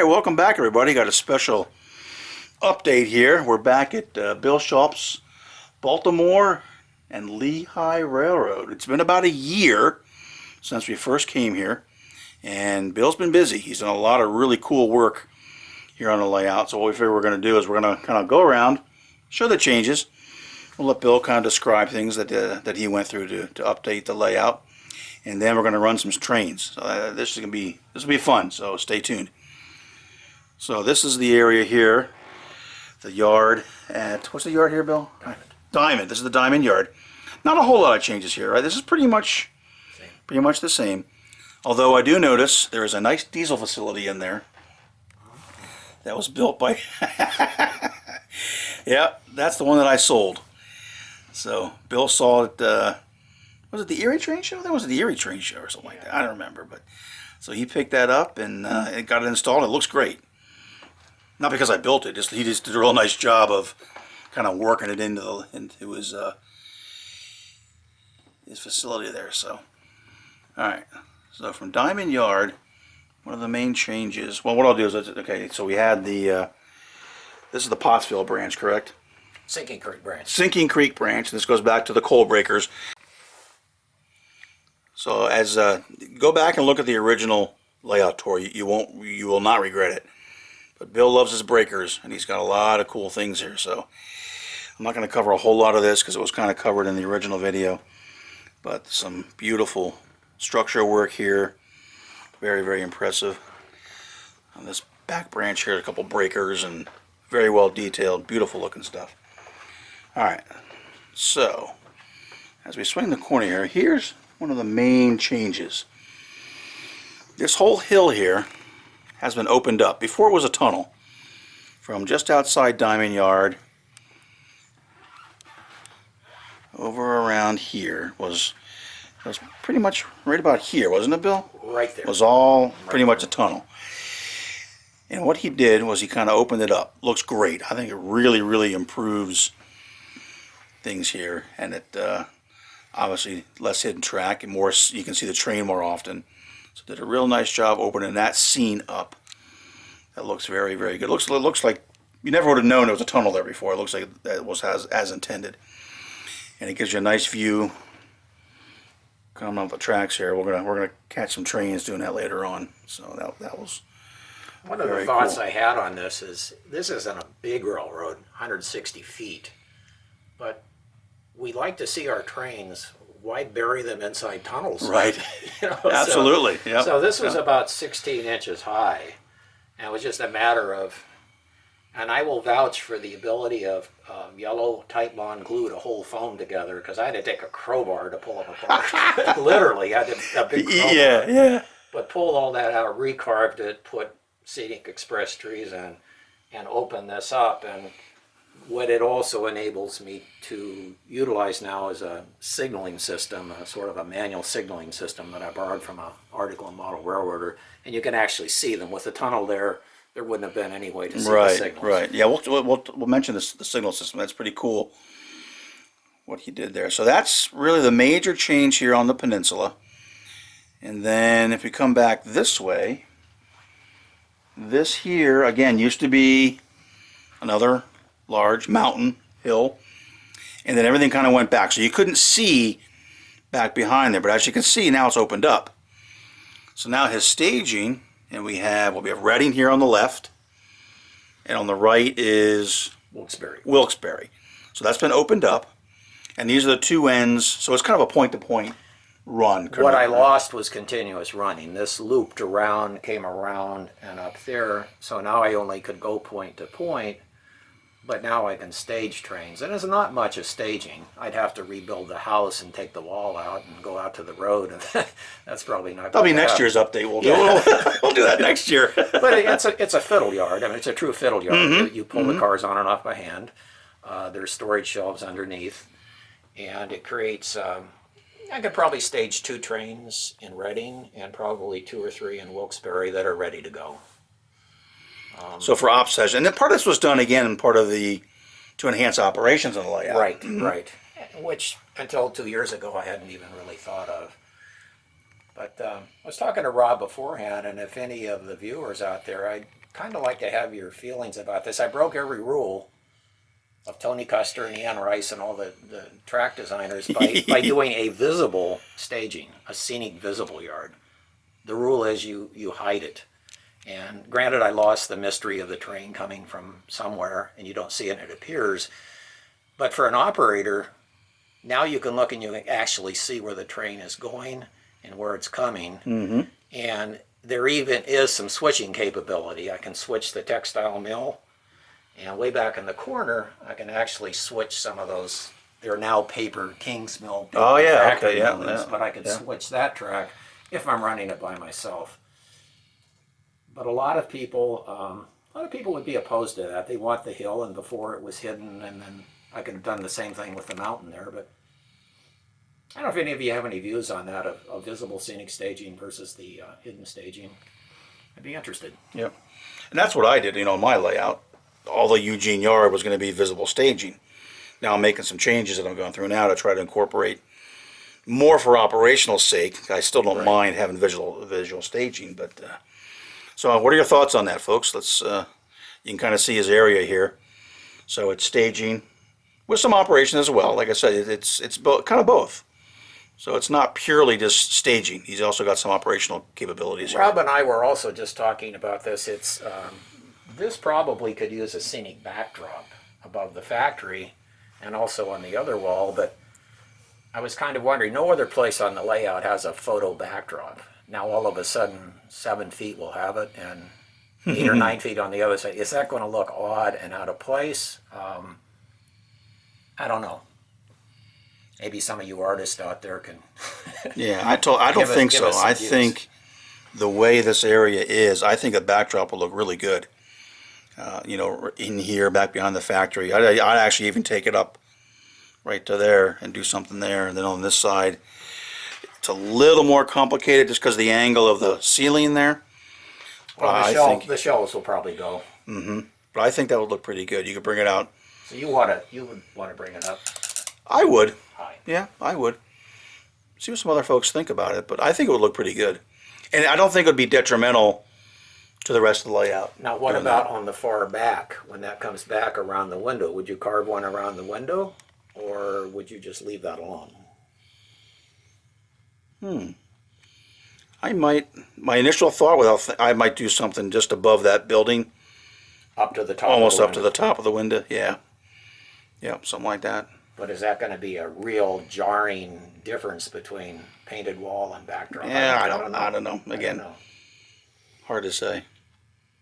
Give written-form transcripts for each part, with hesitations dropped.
welcome back everybody. Got a special update here. We're back at Bill Schopf's Baltimore and Lehigh Railroad. It's been about a year since we first came here, and Bill's been busy. He's done a lot of really cool work here on the layout. So what we figure we're going to do is we're going to kind of go around, show the changes. We'll let Bill kind of describe things that he went through to update the layout, and then we're going to run some trains. So this will be fun. So stay tuned. So this is the area here, the yard at, what's the yard here, Bill? Diamond. This is the Diamond Yard. Not a whole lot of changes here, right? This is pretty much the same. Although I do notice there is a nice diesel facility in there that was built by, yeah, that's the one that I sold. So Bill saw it, was it the Erie Train Show? That was the Erie Train Show or something like that. I don't remember, but so he picked that up and it got it installed. It looks great. Not because I built it, he just did a real nice job of kind of working it into his facility there. So, all right. So from Diamond Yard, one of the main changes. Well, what I'll do is, okay. So we had the this is the Pottsville branch, correct? Sinking Creek branch. Sinking Creek branch. This goes back to the coal breakers. So as go back and look at the original layout tour, you will not regret it. But Bill loves his breakers, and he's got a lot of cool things here. So I'm not going to cover a whole lot of this because it was kind of covered in the original video. But some beautiful structural work here, very, very impressive. On this back branch here, a couple breakers and very well detailed, beautiful looking stuff. All right, so as we swing the corner here, here's one of the main changes. This whole hill here has been opened up. Before it was a tunnel from just outside Diamond Yard over around here was pretty much right about here, wasn't it, Bill? Right there. It was all pretty much a tunnel. And what he did was he kind of opened it up. Looks great. I think it really, really improves things here, and it obviously less hidden track and more. You can see the train more often. So did a real nice job opening that scene up. That looks very, very good. It looks like you never would have known there was a tunnel there before. It looks like that was as intended, and it gives you a nice view coming off the tracks here. We're gonna catch some trains doing that later on. So that was one of the thoughts I had on this isn't a big railroad, 160 feet, but we like to see our trains. Why bury them inside tunnels? Right. Absolutely. So, yep. So this was about 16 inches high, and it was just a matter of, and I will vouch for the ability of yellow tight bond glue to hold foam together, because I had to take a crowbar to pull them apart. Literally, I did a big crowbar. Yeah. But pulled all that out, recarved it, put scenic express trees in, and opened this up. And what it also enables me to utilize now is a signaling system, a sort of a manual signaling system that I borrowed from an article in Model Railroader, and you can actually see them. With the tunnel there wouldn't have been any way to see the signals. Right. Yeah, we'll mention this, the signal system. That's pretty cool what he did there. So that's really the major change here on the peninsula. And then if we come back this way, this here again used to be another large mountain hill, and then everything kind of went back, so you couldn't see back behind there, but as you can see now it's opened up. So now his staging, and we have Reading here on the left, and on the right is Wilkes Barre. So that's been opened up, and these are the two ends, so it's kind of a point-to-point run. What I lost was continuous running. This looped around, came around, and up there, so now I only could go point to point. But now I can stage trains, and it's not much of staging. I'd have to rebuild the house and take the wall out and go out to the road, and that's probably not. That'll be next year's update. We'll do that next year. But it's a fiddle yard. I mean, it's a true fiddle yard. Mm-hmm. You pull the cars on and off by hand. There's storage shelves underneath, and it creates. I could probably stage 2 trains in Reading and probably 2 or 3 in Wilkes Barre that are ready to go. So for op session, and then part of this was done again, part of the to enhance operations on the layout. Right, right. Which until 2 years ago I hadn't even really thought of. But I was talking to Rob beforehand, and if any of the viewers out there, I'd kind of like to have your feelings about this. I broke every rule of Tony Custer and Ian Rice and all the track designers by doing a visible staging, a scenic visible yard. The rule is you hide it. And granted, I lost the mystery of the train coming from somewhere, and you don't see it and it appears. But for an operator, now you can look and you can actually see where the train is going and where it's coming. Mm-hmm. And there even is some switching capability. I can switch the textile mill, and way back in the corner, I can actually switch some of those. They're now paper King's Mill. Oh yeah, factory okay, yeah, buildings, yeah. but I can switch that track if I'm running it by myself. But a lot of people would be opposed to that. They want the hill, and before it was hidden, and then I could have done the same thing with the mountain there. But I don't know if any of you have any views on that of visible scenic staging versus the hidden staging. I'd be interested. Yep. And that's what I did, in my layout. All the Eugene Yard was going to be visible staging. Now I'm making some changes that I'm going through now to try to incorporate more for operational sake. I still don't mind having visual staging, but so what are your thoughts on that, folks? Let's you can kind of see his area here. So it's staging with some operation as well. Like I said, it's kind of both. So it's not purely just staging. He's also got some operational capabilities here. Rob and I were also just talking about this. It's this probably could use a scenic backdrop above the factory and also on the other wall, but I was kind of wondering, no other place on the layout has a photo backdrop. Now all of a sudden 7 feet will have it, and 8 or 9 feet on the other side. Is that going to look odd and out of place? I don't know. Maybe some of you artists out there can. Yeah, I don't think so. I think the way this area is, I think a backdrop will look really good. In here, back behind the factory. I'd actually even take it up right to there and do something there. And then on this side, it's a little more complicated just because of the angle of the ceiling there. Well, the shelves will probably go. Mm-hmm. But I think that would look pretty good. You could bring it out. So you would want to bring it up? I would. High. Yeah, I would. See what some other folks think about it, but I think it would look pretty good. And I don't think it would be detrimental to the rest of the layout. Now, what about on the far back? When that comes back around the window, would you carve one around the window, or would you just leave that alone? My initial thought I might do something just above that building. Up to the top Almost of the up to the top of the window, yeah. Yeah, something like that. But is that going to be a real jarring difference between painted wall and backdrop? Yeah, I don't know. Again, I don't know. Hard to say.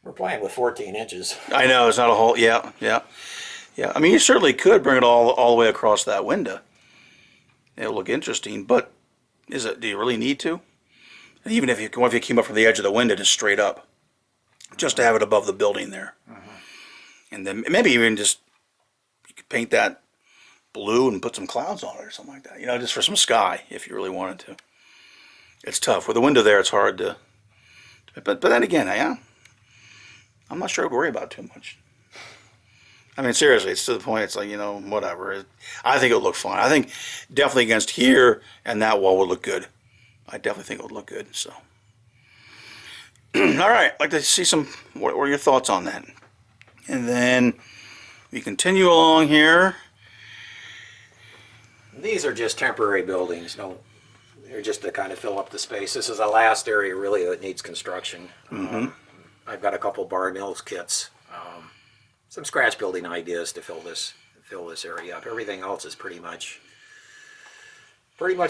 We're playing with 14 inches. I know, it's not a whole, yeah. I mean, you certainly could bring it all the way across that window. It'll look interesting, but do you really need to? Even if you came up from the edge of the window just straight up, just to have it above the building there. And then maybe even you could paint that blue and put some clouds on it or something like that. Just for some sky if you really wanted to. It's tough. With the window there, it's hard to. But then again, I'm not sure I'd worry about it too much. I mean, seriously, it's to the point. It's like whatever. I think it would look fine. I think definitely against here and that wall would look good. I definitely think it would look good. So, all right, I'd like to see what are your thoughts on that? And then we continue along here. These are just temporary buildings. No, they're just to kind of fill up the space. This is the last area really that needs construction. I've got a couple bar mills kits, some scratch building ideas to fill this area up. Everything else is pretty much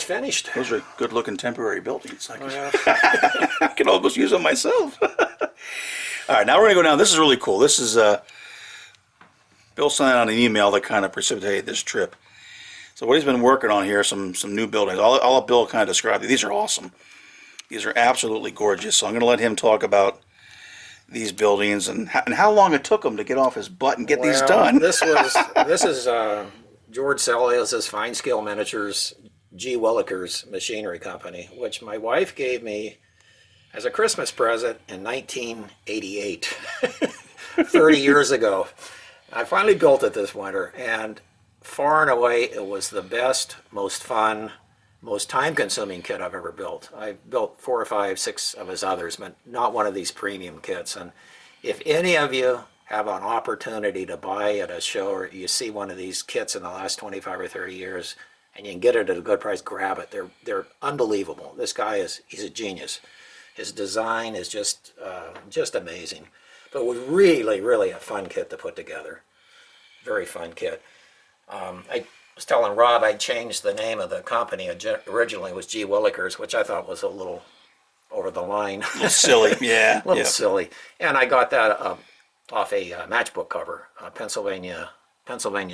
finished. Those are good looking temporary buildings. Yeah. I can almost use them myself. All right, now we're going to go down. This is really cool. This is Bill sent out an email that kind of precipitated this trip. So what he's been working on here, some new buildings. I'll let Bill kind of describe these. These are awesome. These are absolutely gorgeous. So I'm going to let him talk about these buildings and how long it took him to get off his butt and get these done. This is George Celios's Fine Scale Miniatures G. Willikers Machinery Company, which my wife gave me as a Christmas present in 1988, 30 years ago. I finally built it this winter, and far and away it was the best, most fun, most time-consuming kit I've ever built. I built 4 or 5, 6 of his others, but not one of these premium kits. And if any of you have an opportunity to buy at a show, or you see one of these kits in the last 25 or 30 years, and you can get it at a good price, grab it. They're unbelievable. This guy he's a genius. His design is just amazing. But it was really, really a fun kit to put together. Very fun kit. I was telling Rob I changed the name of the company. Originally it was G. Willikers, which I thought was a little over the line. A little silly, yeah. A little silly. And I got that off a matchbook cover, Pennsylvania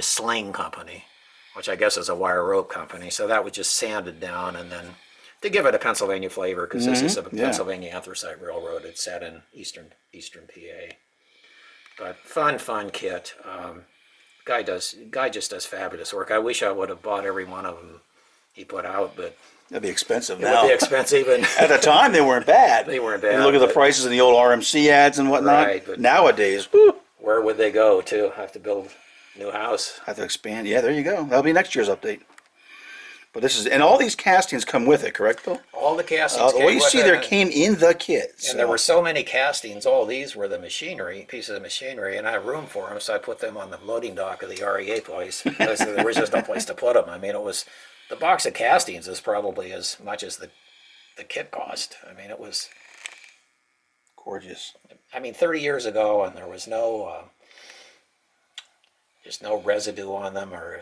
Sling Company, which I guess is a wire rope company. So that was just sanded down, and then to give it a Pennsylvania flavor, because this is a Pennsylvania anthracite railroad. It's set in eastern PA. But fun kit. Guy just does fabulous work. I wish I would have bought every one of them he put out, but that'd be expensive it now. would be expensive. And at the time, they weren't bad. They weren't bad. You look at the prices in the old RMC ads and whatnot. Right, but nowadays, whew, where would they go to? Have to build a new house. have to expand. Yeah, there you go. That'll be next year's update. But this is, and all these castings come with it, correct, Bill? All the castings came what you with see it, there came in the kit. and there were so many castings. All these were the machinery, pieces of machinery, and I had room for them, so I put them on the loading dock of the REA place because there was just no place to put them. I mean, the box of castings is probably as much as the kit cost. I mean, it was gorgeous. 30 years ago, and there was just no residue on them, or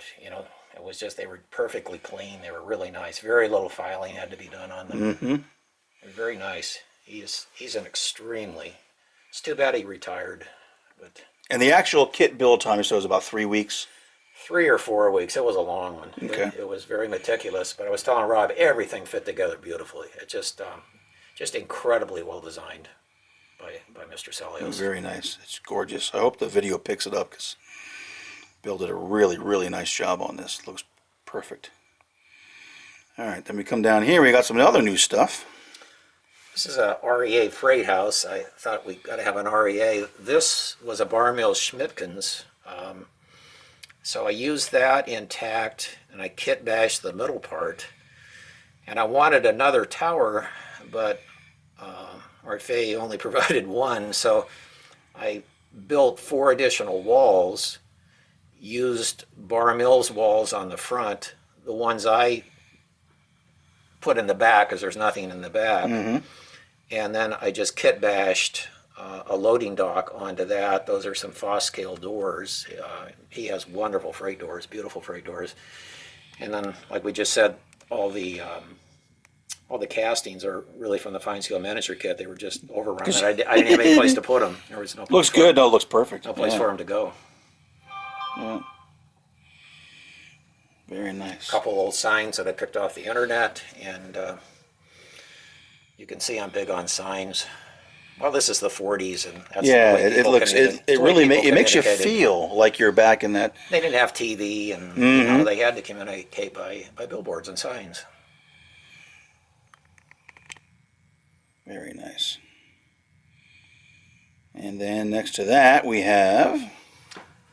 it was just, they were perfectly clean. They were really nice. Very little filing had to be done on them. Mm-hmm. They're very nice. He's an extremely. It's too bad he retired, but. And the actual kit build time, so it was about 3 weeks. 3 or 4 weeks. It was a long one. Okay. It was very meticulous, but I was telling Rob, everything fit together beautifully. It just incredibly well designed by Mr. Salios. Very nice. It's gorgeous. I hope the video picks it up, because Bill did a really, really nice job on this. It looks perfect. All right, then we come down here. We got some other new stuff. This is a REA freight house. I thought we got to have an REA. This was a Bar Mill Schmidtken's. So I used that intact, and I kit bashed the middle part. And I wanted another tower, but RFA only provided one, so I built 4 additional walls, used Bar Mill's walls on the front, the ones I put in the back, because there's nothing in the back. Mm-hmm. And then I just kit bashed a loading dock onto that. Those are some Foss scale doors. He has wonderful freight doors, beautiful freight doors. And then, like we just said, all the castings are really from the fine scale miniature kit. They were just overrun. And I didn't have any place to put them. There was no place Looks good. No, it looks perfect. No place for them to go. Yeah. Very nice. A couple old signs that I picked off the internet, and you can see I'm big on signs. Well, this is the 40s, and that's Yeah, the way it people looks. It really it makes you communicated. feel like you're back in that. They didn't have TV, and Mm-hmm. they had to communicate by billboards and signs. Very nice. And then next to that we have.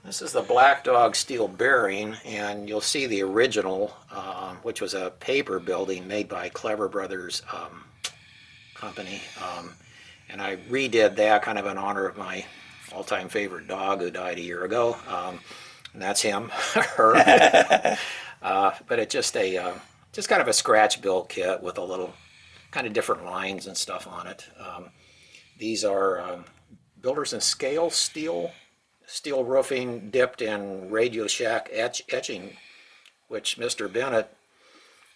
This is the Black Dog steel bearing, and you'll see the original, which was a paper building made by Clever Brothers company. And I redid that kind of in honor of my all-time favorite dog who died a year ago. And that's him, her. But it's just kind of a scratch-built kit with a little kind of different lines and stuff on it. These are Builders and Scale steel roofing dipped in Radio Shack etching, which Mr. Bennett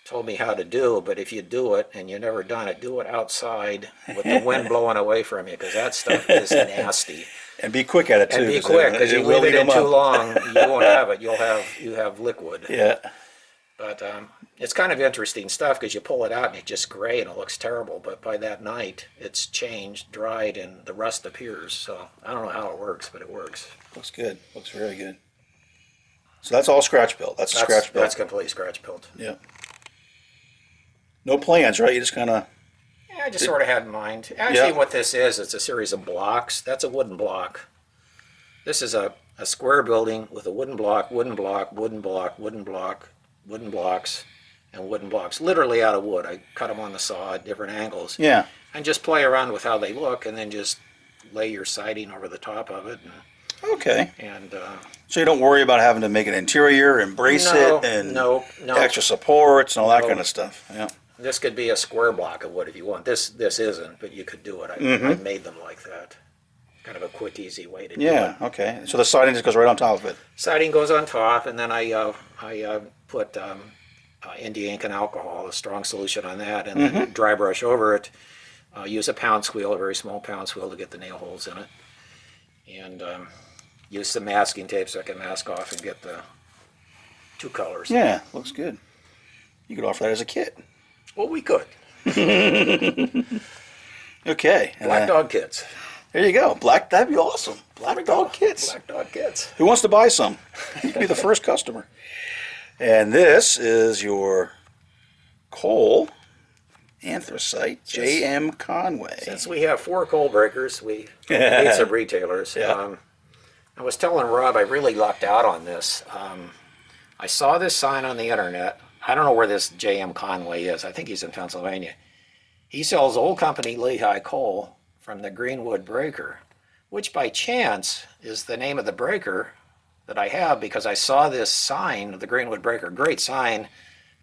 told me how to do, but if you do it and you've never done it, do it outside with the wind blowing away from you, because that stuff is nasty. And be quick at it too. And be quick, because you leave it in too long, you won't have it. You have liquid. Yeah. But it's kind of interesting stuff, because you pull it out and it's just gray and it looks terrible. But by that night, it's changed, dried, and the rust appears. So I don't know how it works, but it works. Looks good. Looks very good. So that's all scratch built. That's scratch built. That's completely scratch built. Yeah. No plans, right? You just kind of. Yeah, I just sort of had in mind. Actually, what this is, it's a series of blocks. That's a wooden block. This is a square building with a wooden block, wooden block, wooden block, wooden block, wooden blocks, and wooden blocks, literally out of wood. I cut them on the saw at different angles. Yeah. And just play around with how they look, and then just lay your siding over the top of it. Okay. And so you don't worry about having to make an interior, embrace it, and extra supports and all that kind of stuff. Yeah. This could be a square block of wood if you want. This isn't, but you could do it. I made them like that. Kind of a quick, easy way to do it. Yeah, okay. So the siding just goes right on top of it. Siding goes on top, and then I put India ink and alcohol, a strong solution on that, and then dry brush over it. Use a pound squeal, a very small pound squeal, to get the nail holes in it. And use some masking tape so I can mask off and get the two colors. Yeah, looks good. You could offer that as a kit. Well, we could. Okay. Black dog kits. There you go. That'd be awesome. Black dog kits. Black dog kits. Who wants to buy some? You could be the first customer. And this is your coal anthracite J.M. Conway. Since we have 4 coal breakers, we need some retailers. Yeah. I was telling Rob I really lucked out on this. I saw this sign on the internet. I don't know where this J.M. Conway is. I think he's in Pennsylvania. He sells Old Company Lehigh coal from the Greenwood breaker, which by chance is the name of the breaker that I have, because I saw this sign, the Greenwood breaker, great sign,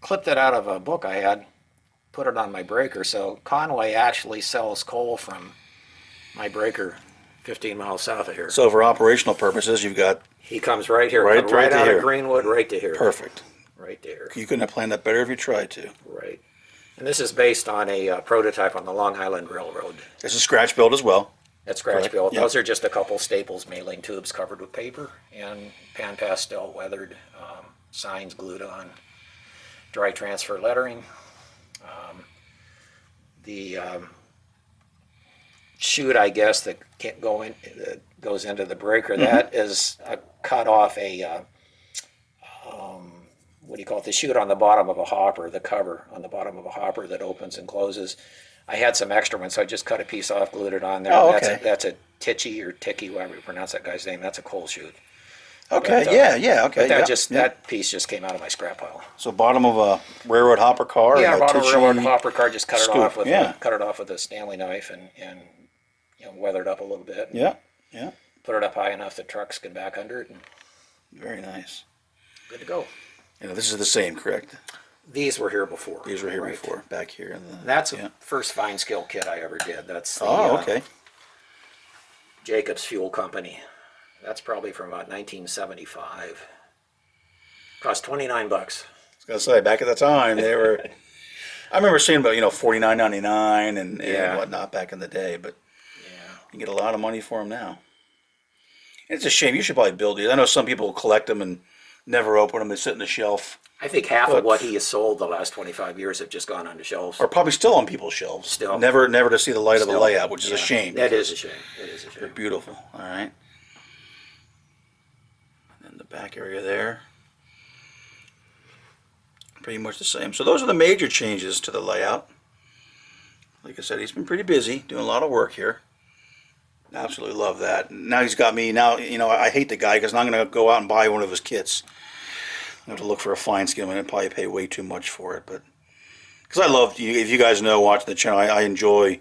clipped it out of a book I had, put it on my breaker. So Conway actually sells coal from my breaker 15 miles south of here. So for operational purposes, you've got... He comes right here, right out here. of Greenwood, right to here. Perfect. Right there. You couldn't have planned that better if you tried to. Right. And this is based on a prototype on the Long Island Railroad. This is scratch built as well. That's scratch built. Yep. Those are just a couple staples, mailing tubes covered with paper, and pan pastel weathered, signs glued on, dry transfer lettering. The chute, I guess, that can't go in, that goes into the breaker, that is cut off a what do you call it? The chute on the bottom of a hopper, the cover on the bottom of a hopper that opens and closes. I had some extra ones, so I just cut a piece off, glued it on there. Oh, okay. That's a Titchy or Ticky, whatever you pronounce that guy's name. That's a coal chute. Okay, But, okay. But that piece just came out of my scrap pile. So bottom of a railroad hopper car. Yeah, and bottom of a railroad Titchy hopper car, just cut scoop, it off with cut it off with a Stanley knife and weathered up a little bit. Yeah. Put it up high enough that trucks can back under it, and Very nice. good to go. And this is the same, correct? These were here before. These were here Right. before, back here. In the, That's the first fine skill kit I ever did. That's the okay. Jacobs Fuel Company. That's probably from about 1975. Cost $29. I was gonna say, back at the time, they were. I remember seeing about $49.99 and whatnot back in the day, but you can get a lot of money for them now. And it's a shame. You should probably build these. I know some people collect them and never open them. They sit on the shelf, I think half of what he has sold the last 25 years have just gone onto shelves. or probably still on people's shelves. Still. Never to see the light of a Still. layout, which is a shame. That is a shame. It is a They're shame. beautiful. All right. And then the back area there, pretty much the same. So those are the major changes to the layout. Like I said, he's been pretty busy doing a lot of work here. Absolutely love that. Now he's got me. Now, I hate the guy because I'm going to go out and buy one of his kits. I have to look for a fine skin. I'm going to probably pay way too much for it, but because I love, if you guys know watching the channel, I enjoy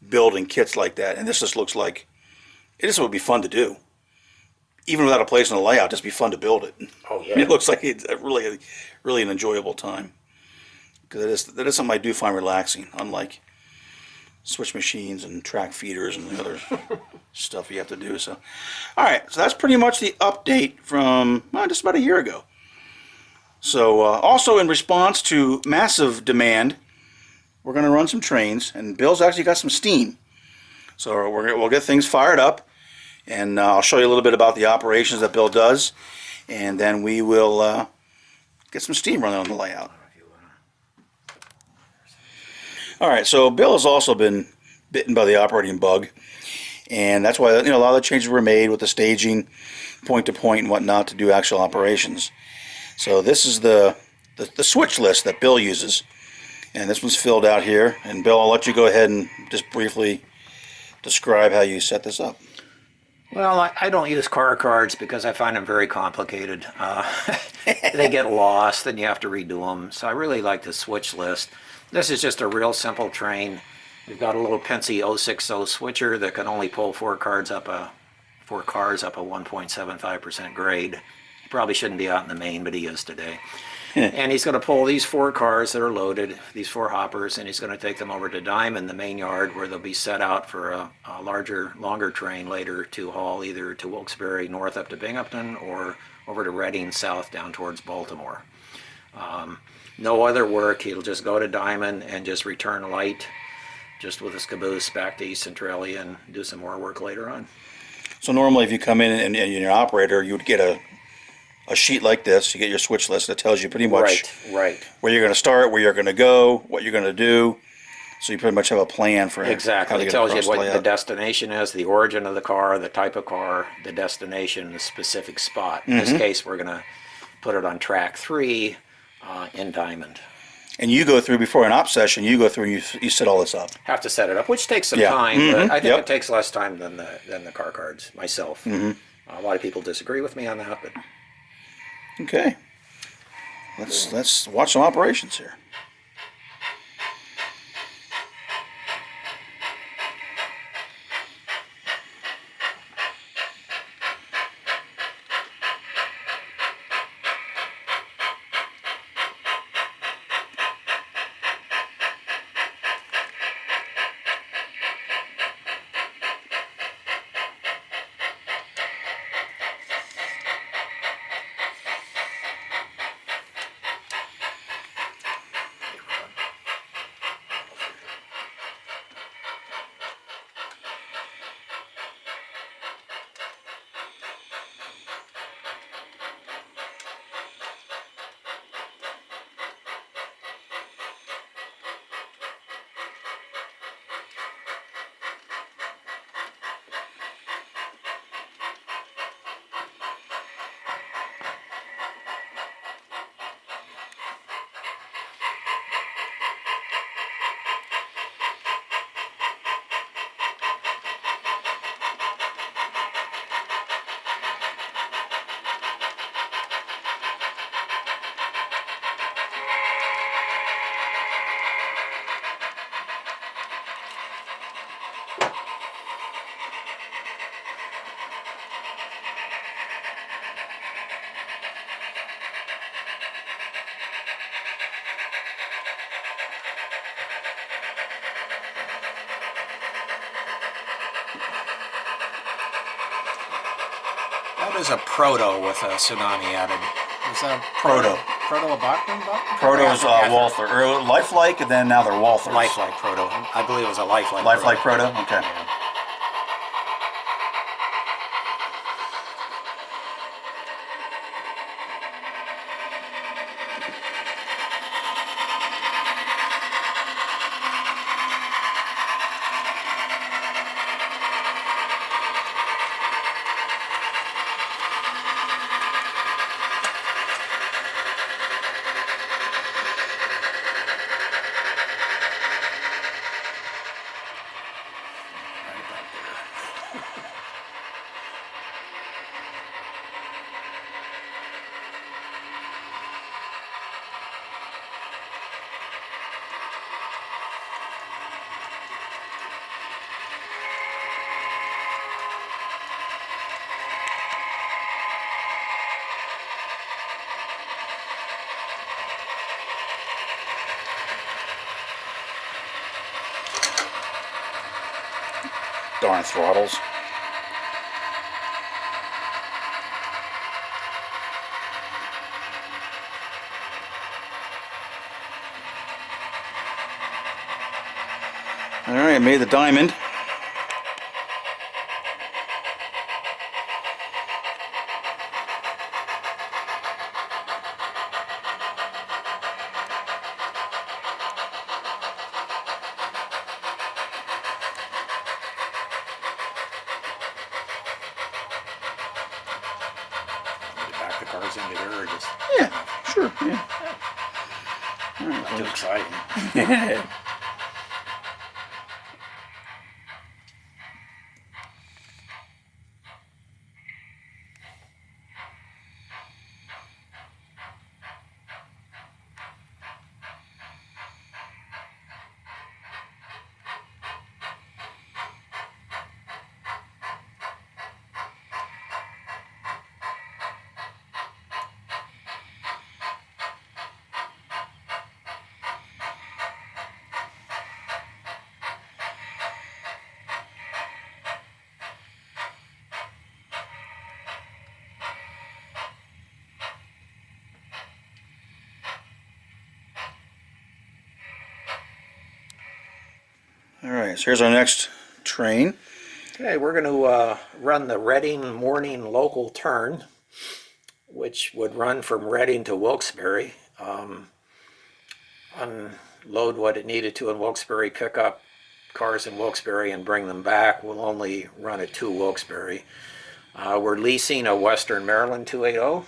building kits like that, and this just looks like it would be fun to do, even without a place in the layout. Just be fun to build it. Oh yeah. It looks like it's really an enjoyable time, because that is something I do find relaxing, unlike switch machines and track feeders and the other stuff you have to do. So, all right, so that's pretty much the update from just about a year ago. So also in response to massive demand, we're going to run some trains, and Bill's actually got some steam. So we'll get things fired up, and I'll show you a little bit about the operations that Bill does, and then we will get some steam running on the layout. All right, so Bill has also been bitten by the operating bug, and that's why a lot of the changes were made with the staging, point to point and whatnot to do actual operations. So this is the switch list that Bill uses, and this one's filled out here. And Bill, I'll let you go ahead and just briefly describe how you set this up. Well, I don't use car cards because I find them very complicated. They get lost and you have to redo them. So I really like the switch list. This is just a real simple train. We've got a little Pensy 060 switcher that can only pull four cars up a 1.75% grade. He probably shouldn't be out in the main, but he is today. And he's going to pull these four cars that are loaded, these four hoppers, and he's going to take them over to Diamond, the main yard, where they'll be set out for a longer train later to haul either to Wilkes Barre north up to Binghamton or over to Reading south down towards Baltimore. No other work. He'll just go to Diamond and just return light just with his caboose back to East Centralia and do some more work later on. So normally if you come in and you're an operator, you would get a sheet like this. You get your switch list that tells you pretty much right where you're going to start, where you're going to go, what you're going to do. So you pretty much have a plan for exactly. how to It get tells you across what the the layout. destination is, the origin of the car, the type of car, the destination, the specific spot. In this case, we're going to put it on track 3 in Diamond. And you go through, before an op session, you go through and you set all this up. Have to set it up, which takes some Yeah. time, but I think Yep. it takes less time than the car cards myself. A lot of people disagree with me on that, but Okay. Let's watch some operations here. what is a Proto with a tsunami added? Is that Proto. Proto a Bachman? Proto's Walther. Or Lifelike, and then now they're Walthers. Lifelike Proto. I believe it was a Lifelike. Lifelike Proto? Okay. Yeah. Right about there. Darn throttles. All right, I made the diamond. Did you back the cars into there or just Yeah, sure. Yeah. not too exciting? All right, so here's our next train. Okay, we're going to run the Reading morning local turn, which would run from Reading to Wilkes-Barre. Unload what it needed to in Wilkes-Barre, pick up cars in Wilkes-Barre and bring them back. We'll only run it to Wilkes-Barre. We're leasing a Western Maryland 280.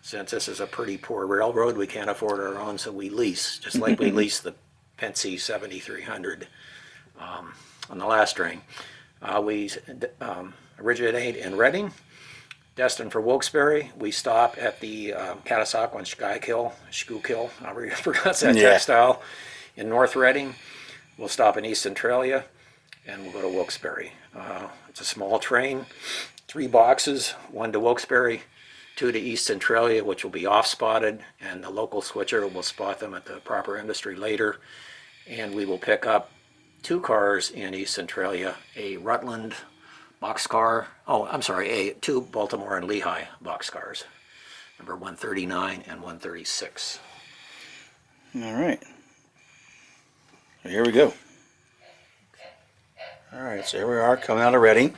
Since this is a pretty poor railroad, we can't afford our own, so we lease, just like we leased the Pensy 7300 on the last train. We originate in Reading, destined for Wilkes-Barre. We stop at the Catasauqua Schuylkill, however you pronounce that textile, in North Reading. We'll stop in East Centralia, and we'll go to Wilkes-Barre. It's a small train, 3 boxes, 1 to Wilkes-Barre, 2 to East Centralia, which will be off-spotted, and the local switcher will spot them at the proper industry later. And we will pick up 2 cars in East Centralia, a Rutland boxcar, 2 Baltimore and Lehigh boxcars, number 139 and 136. All right. So here we go. All right, so here we are coming out of Reading.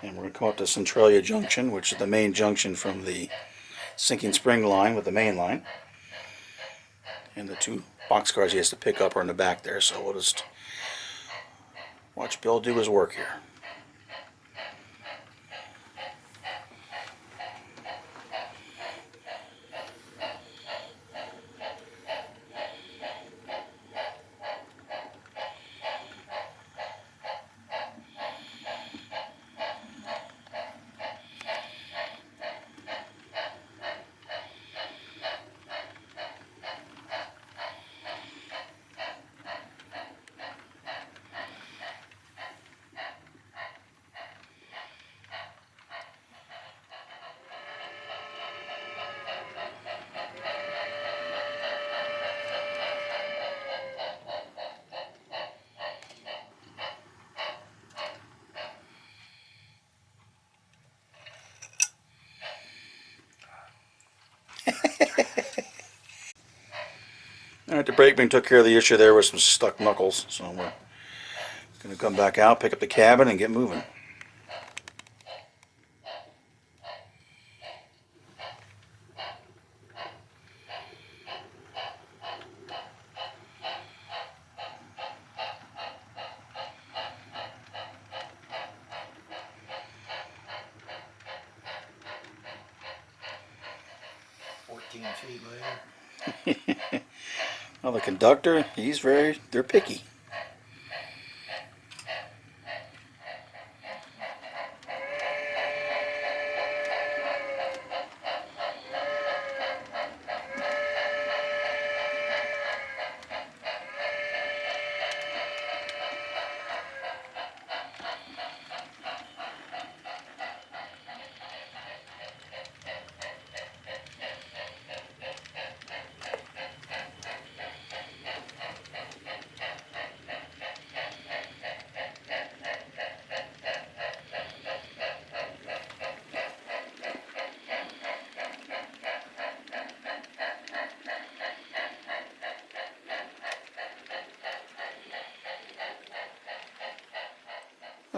And we're going to come up to Centralia Junction, which is the main junction from the sinking spring line with the main line. And the 2 boxcars he has to pick up are in the back there, so we'll just watch Bill do his work here. All right, the brakeman took care of the issue there with some stuck knuckles, so we're going to come back out, pick up the cabin, and get moving. Well, the conductor, they're picky.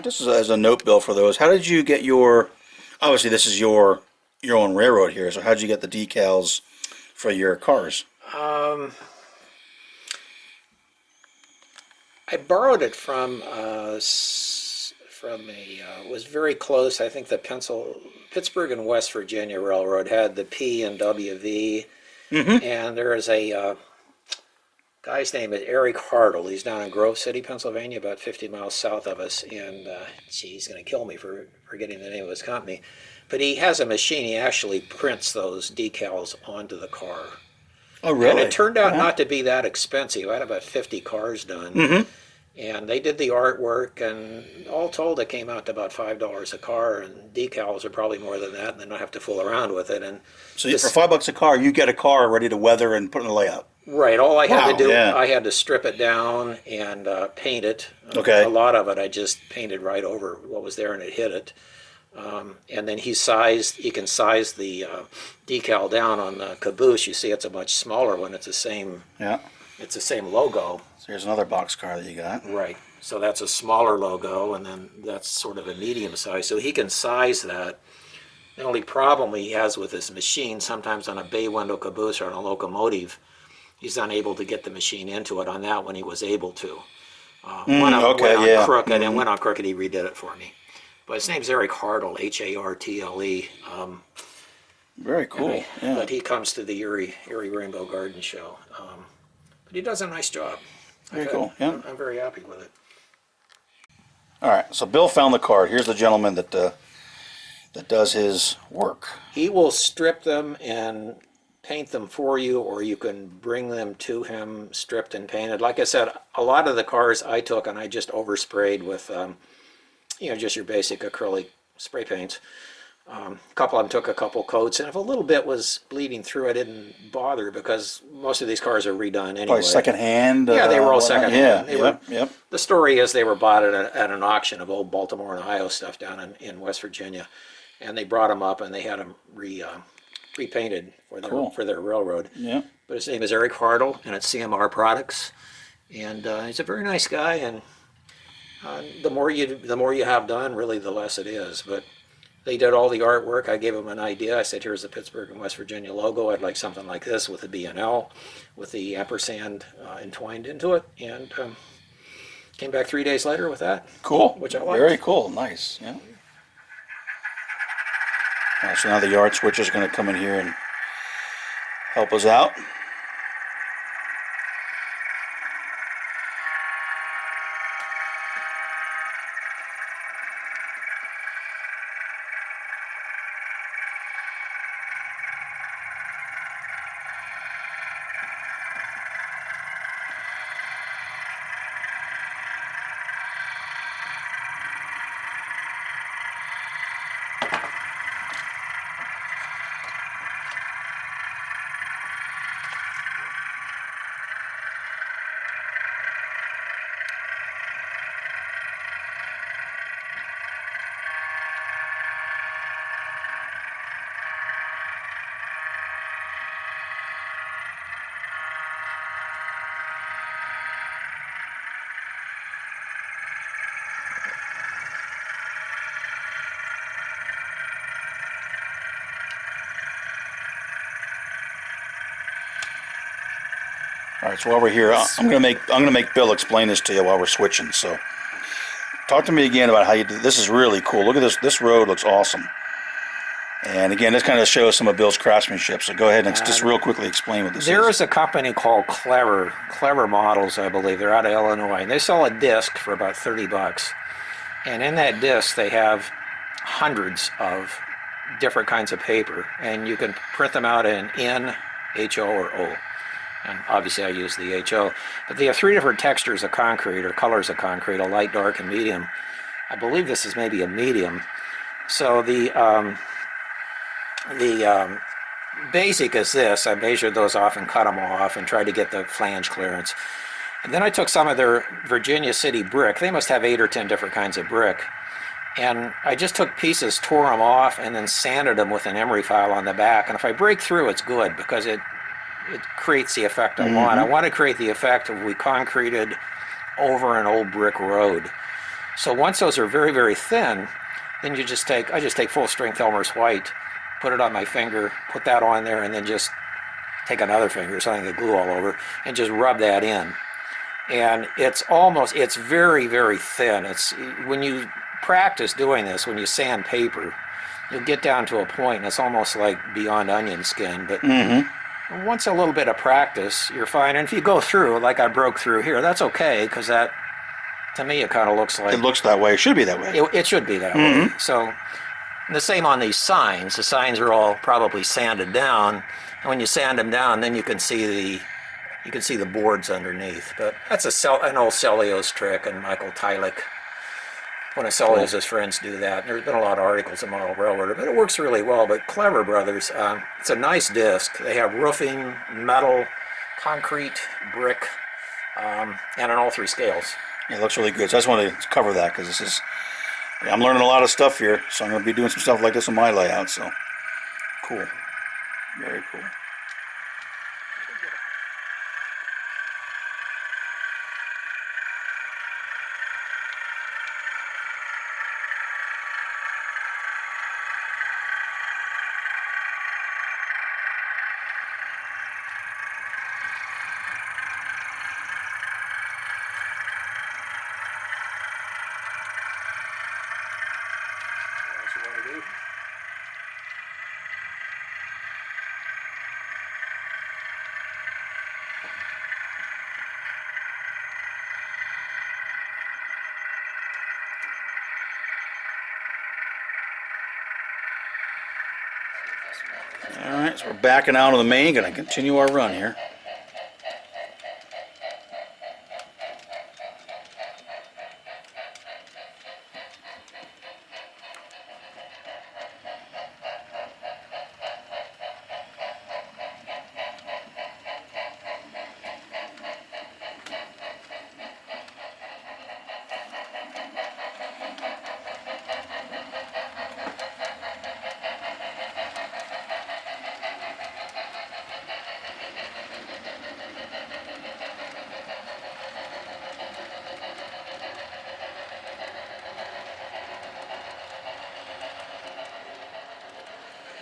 This is as a note, Bill, for those. How did you get obviously this is your own railroad here, so how did you get the decals for your cars? I borrowed it from was very close. I think the Pittsburgh and West Virginia Railroad had the P and WV, and there is a guy's name is Eric Hartle. He's down in Grove City, Pennsylvania, about 50 miles south of us. And he's going to kill me for forgetting the name of his company. But he has a machine. He actually prints those decals onto the car. Oh, really? And it turned out not to be that expensive. I had about 50 cars done. And they did the artwork, and all told, it came out to about $5 a car. And decals are probably more than that, and then I have to fool around with it. And so for $5 a car, you get a car ready to weather and put in a layout. Right. All I had to do, I had to strip it down and paint it. Okay. A lot of it I just painted right over what was there, and it hit it. And then he can size the decal down on the caboose. You see it's a much smaller one. It's the same it's the same logo. So here's another boxcar that you got. Right. So that's a smaller logo, and then that's sort of a medium size. So he can size that. The only problem he has with this machine, sometimes on a bay window caboose or on a locomotive, he's unable to get the machine into it. On that one, he was able to. Went on crooked, and went on crooked, he redid it for me. But his name's Eric Hartle, Hartle. Very cool. Yeah. But he comes to the Erie Rainbow Garden Show. But he does a nice job. Very cool. Yeah. I'm very happy with it. All right. So Bill found the card. Here's the gentleman that does his work. He will strip them and paint them for you, or you can bring them to him stripped and painted. Like I said, a lot of the cars I took and I just oversprayed with, just your basic acrylic spray paints. A couple of them took a couple coats, and if a little bit was bleeding through, I didn't bother because most of these cars are redone anyway. Probably secondhand. Yeah, they were all secondhand. Yeah, The story is they were bought at an auction of old Baltimore and Ohio stuff down in West Virginia, and they brought them up and they had them repainted for their railroad. Yeah. But his name is Eric Hartle, and it's CMR Products, and he's a very nice guy. And the more you have done, really, the less it is. But they did all the artwork. I gave them an idea. I said, here's the Pittsburgh and West Virginia logo. I'd like something like this with a B&L, with the ampersand entwined into it. And came back 3 days later with that. Cool. Which I liked. Very cool. Nice. Yeah. All right, so now the yard switcher is going to come in here and help us out. All right, so while we're here, I'm gonna make Bill explain this to you while we're switching. So, talk to me again about how you do. This is really cool. Look at this. This road looks awesome. And again, this kind of shows some of Bill's craftsmanship. So go ahead and just real quickly explain what this is. There is a company called Clever Models, I believe. They're out of Illinois, and they sell a disc for about $30. And in that disc, they have hundreds of different kinds of paper, and you can print them out in N, HO, or O. And obviously I use the HO. But they have 3 different textures of concrete, or colors of concrete, a light, dark, and medium. I believe this is maybe a medium. So the basic is this. I measured those off and cut them off and tried to get the flange clearance. And then I took some of their Virginia City brick. They must have 8 or 10 different kinds of brick. And I just took pieces, tore them off, and then sanded them with an emery file on the back. And if I break through, it's good because it creates the effect I want. I want to create the effect of we concreted over an old brick road. So once those are very, very thin, then I just take full strength Elmer's White, put it on my finger, put that on there, and then just take another finger, something to glue all over, and just rub that in. And it's very, very thin. When you practice doing this, when you sand paper, you'll get down to a point, and it's almost like beyond onion skin, but once a little bit of practice, you're fine. And if you go through, like I broke through here, that's okay, because that, to me, it kind of looks like... It looks that way. It should be that way. It should be that way. So, the same on these signs. The signs are all probably sanded down, and when you sand them down, then you can see the boards underneath. But that's an old Celios trick, and Michael Tylick, one of Celios' friends, do that. There's been a lot of articles in Model Railroader, but it works really well. But Clever Brothers, it's a nice disc. They have roofing, metal, concrete, brick, and on all 3 scales. Yeah, it looks really good. So I just wanted to cover that because I'm learning a lot of stuff here. So I'm going to be doing some stuff like this on my layout. So cool. Very cool. All right, so we're backing out of the main. Going to continue our run here.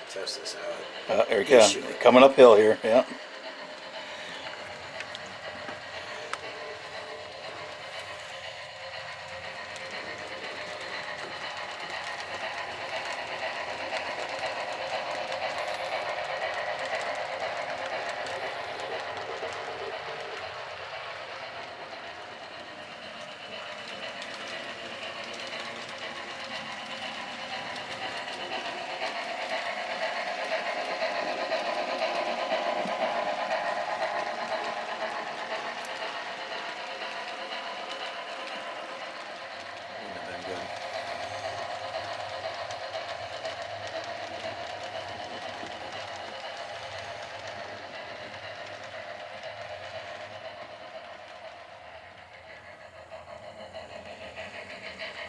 Test this out. There we go. Coming uphill here. Yeah.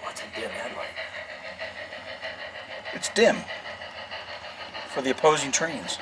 What's a dim headlight? It's dim for the opposing trains.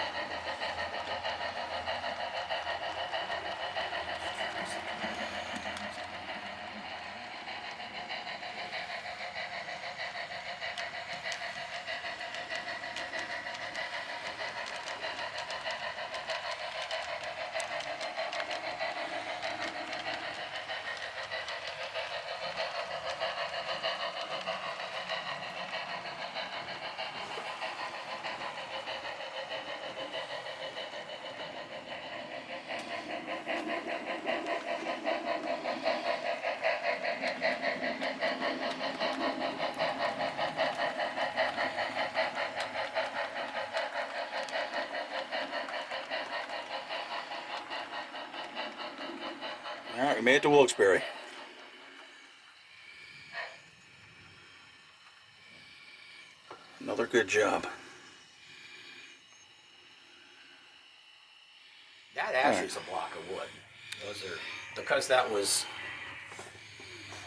All right, we made it to Wilkes Barre. Another good job. That actually is a block of wood. Those are, because that was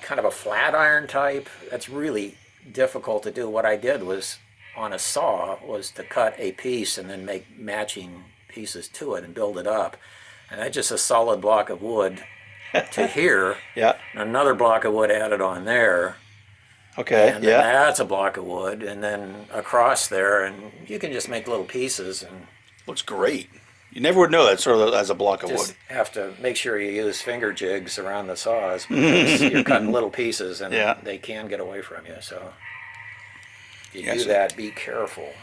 kind of a flat iron type, that's really difficult to do. What I did was, on a saw, was to cut a piece and then make matching pieces to it and build it up. And that's just a solid block of wood to here. Yeah. And another block of wood added on there. Okay. And then that's a block of wood, and then across there, and you can just make little pieces and Looks great. You never would know that sort of as a block of just wood. have to make sure you use finger jigs around the saws because you're cutting little pieces and Yeah. they can get away from you. So if you Yes. do that, be careful.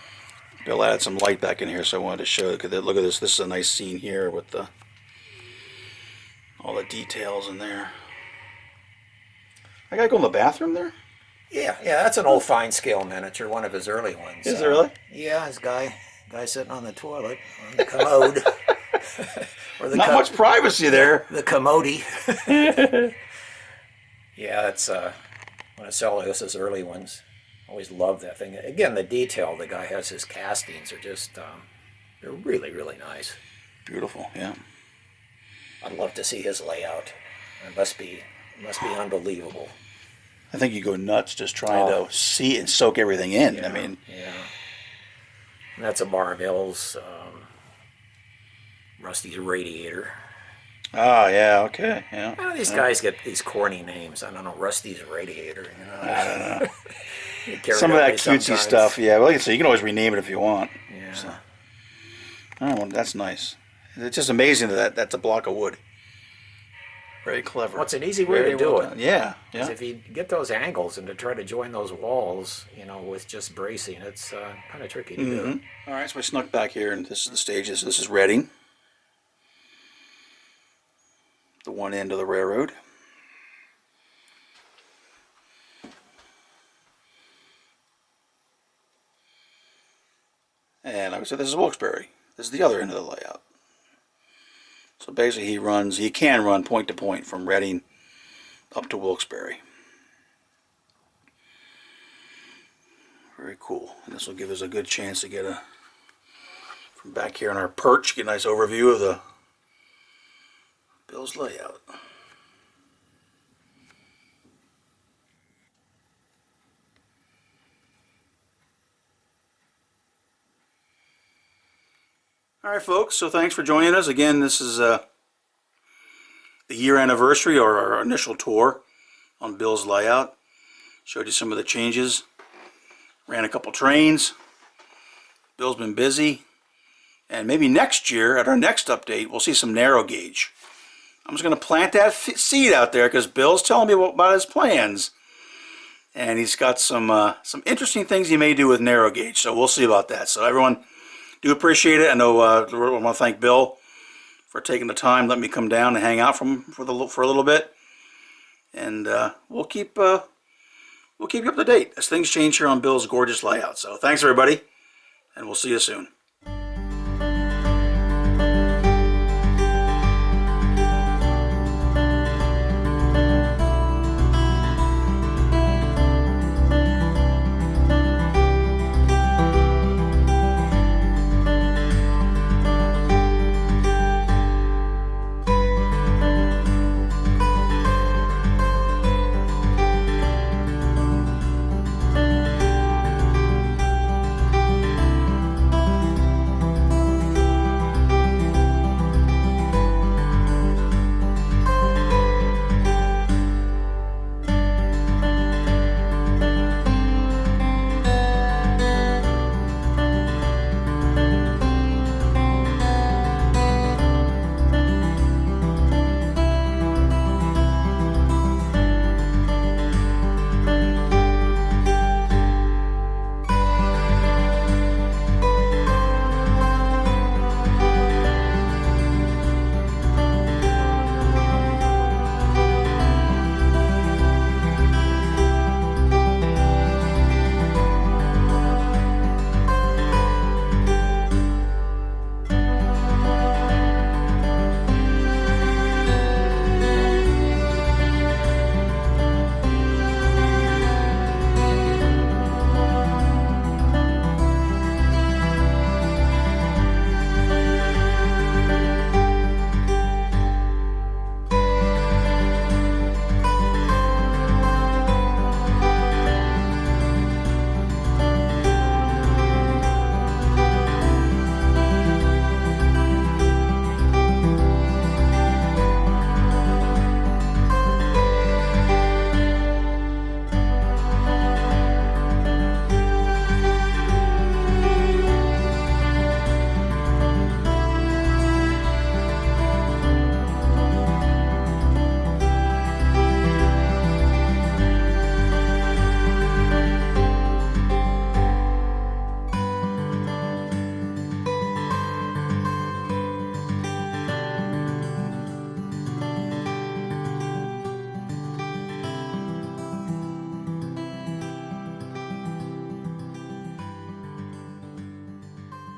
Bill added some light back in here, so I wanted to show you. Look at this. This is a nice scene here with all the details in there. I gotta go in the bathroom there? Yeah, that's an old fine scale miniature, one of his early ones. Is it really? Yeah, his guy sitting on the toilet, on the commode. Or the Not much privacy there. The commode. Yeah, it's one of Celios's early ones. Always loved that thing. Again, the detail the guy has, his castings are just, they're really, really nice. Beautiful, yeah. I'd love to see his layout. It must be unbelievable. I think you go nuts just trying to see and soak everything in. Yeah, I mean, yeah. And that's a Bar Mills, Rusty's Radiator. oh yeah, okay, yeah. Well, these guys get these corny names. I don't know, Rusty's Radiator. You know, I don't know. Get carried Some of away that cutesy sometimes. stuff, yeah. Well, like I say, you can always rename it if you want. Yeah. So. Oh, well, that's nice. It's just amazing that's a block of wood. Very clever. Well, it's an easy way Very to do well it. done. Yeah, yeah. 'Cause if you get those angles and to try to join those walls, you know, with just bracing, it's kind of tricky to do. All right, so I snuck back here, and this is the stage. This is Reading, the one end of the railroad. And like I said, this is Wilkes Barre. This is the other end of the layout. So basically he can run point to point from Reading up to Wilkes Barre. Very cool. And this will give us a good chance to get from back here on our perch, get a nice overview of the Bill's layout. Alright folks, so thanks for joining us. Again, this is the year anniversary, or our initial tour on Bill's layout. Showed you some of the changes. Ran a couple trains. Bill's been busy. And maybe next year, at our next update, we'll see some narrow gauge. I'm just going to plant that seed out there because Bill's telling me about his plans. And he's got some interesting things he may do with narrow gauge. So we'll see about that. So everyone, do appreciate it. I know I want to thank Bill for taking the time, letting me come down and hang out for a little bit. And we'll keep you up to date as things change here on Bill's gorgeous layout. So thanks everybody, and we'll see you soon.